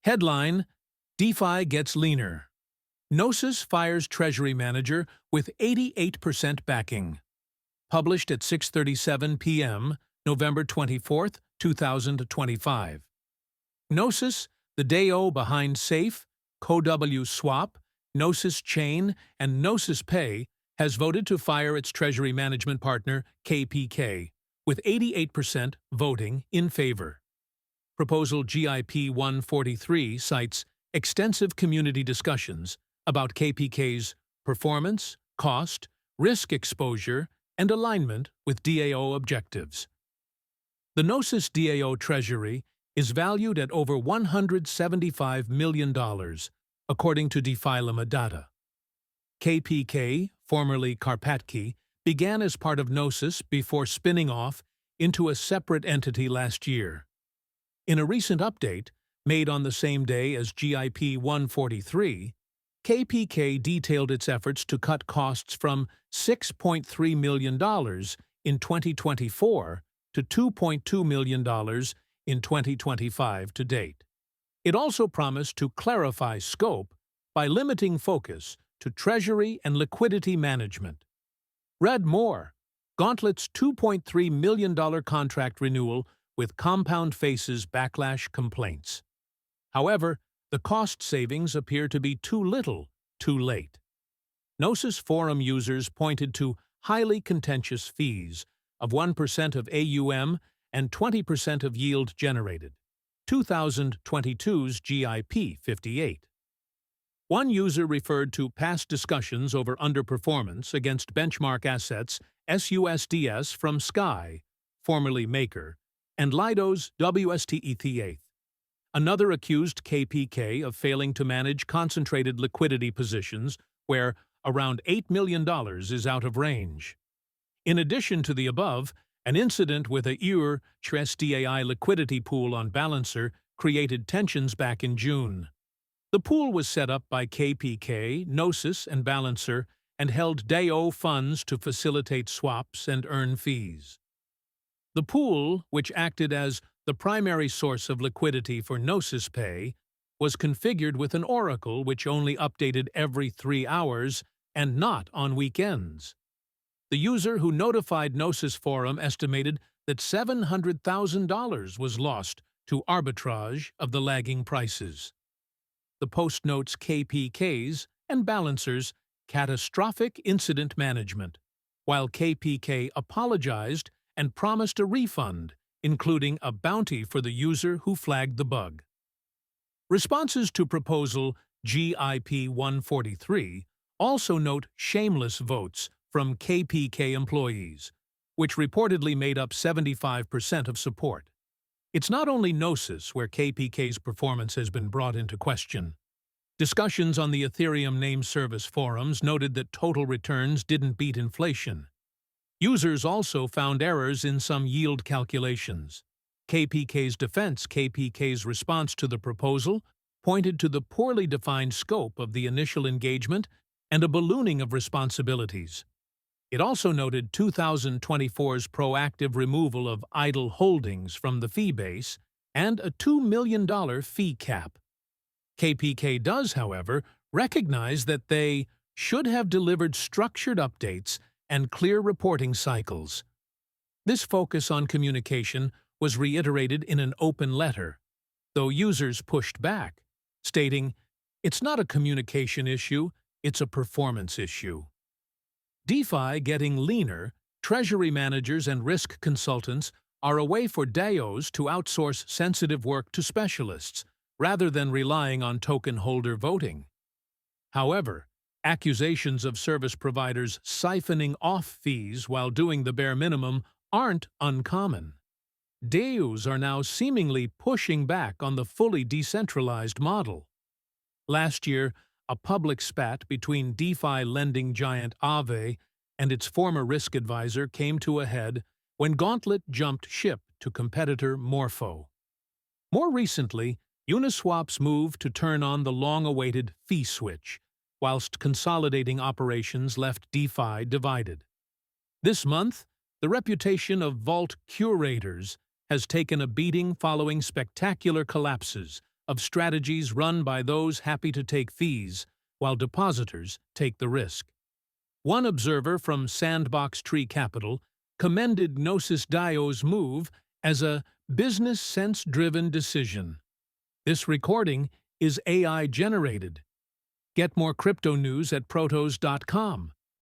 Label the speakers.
Speaker 1: Headline: DeFi gets leaner. Gnosis fires treasury manager with 88% backing. Published at 6:37 p.m., November 24, 2025. Gnosis, the DAO behind Safe, CoW Swap, Gnosis Chain, and Gnosis Pay, has voted to fire its treasury management partner, KPK, with 88% voting in favor. Proposal GIP 143 cites extensive community discussions about KPK's performance, cost, risk exposure, and alignment with DAO objectives. The Gnosis DAO treasury is valued at over $175 million, according to DeFi data. KPK, formerly Karpatky, began as part of Gnosis before spinning off into a separate entity last year. In a recent update, made on the same day as GIP 143, KPK detailed its efforts to cut costs from $6.3 million in 2024 to $2.2 million in 2025 to date. It also promised to clarify scope by limiting focus to treasury and liquidity management. Read more: Gauntlet's $2.3 million contract renewal with Compound faces backlash complaints. However, the cost savings appear to be too little, too late. Gnosis forum users pointed to highly contentious fees of 1% of AUM and 20% of yield generated. 2022's GIP 58. One user referred to past discussions over underperformance against benchmark assets SUSDS from Sky, formerly Maker, and Lido's WSTETH. Another accused KPK of failing to manage concentrated liquidity positions where around $8 million is out of range. In addition to the above, an incident with a TRES-DAI liquidity pool on Balancer created tensions back in June. The pool was set up by KPK, Gnosis, and Balancer and held DAO funds to facilitate swaps and earn fees. The pool, which acted as the primary source of liquidity for Gnosis Pay, was configured with an oracle which only updated every 3 hours and not on weekends. The user who notified Gnosis Forum estimated that $700,000 was lost to arbitrage of the lagging prices. The post notes KPK's and Balancer's catastrophic incident management, while KPK apologized and promised a refund, including a bounty for the user who flagged the bug. Responses to Proposal GIP 143 also note shameless votes from KPK employees, which reportedly made up 75% of support. It's not only Gnosis where KPK's performance has been brought into question. Discussions on the Ethereum name service forums noted that total returns didn't beat inflation. Users also found errors in some yield calculations. KPK's defense, KPK's response to the proposal, pointed to the poorly defined scope of the initial engagement and a ballooning of responsibilities. It also noted 2024's proactive removal of idle holdings from the fee base and a $2 million fee cap. KPK does, however, recognize that they should have delivered structured updates and clear reporting cycles. This focus on communication was reiterated in an open letter, though users pushed back, stating, "It's not a communication issue, it's a performance issue." DeFi getting leaner, treasury managers and risk consultants are a way for DAOs to outsource sensitive work to specialists, rather than relying on token holder voting. However, accusations of service providers siphoning off fees while doing the bare minimum aren't uncommon. DAOs are now seemingly pushing back on the fully decentralized model. Last year, a public spat between DeFi lending giant Aave and its former risk advisor came to a head when Gauntlet jumped ship to competitor Morpho. More recently, Uniswap's move to turn on the long-awaited fee switch, whilst consolidating operations left DeFi divided. This month, the reputation of vault curators has taken a beating following spectacular collapses of strategies run by those happy to take fees, while depositors take the risk. One observer from Sandbox Tree Capital commended Gnosis DIO's move as a business sense-driven decision. This recording is AI-generated. Get more crypto news at protos.com.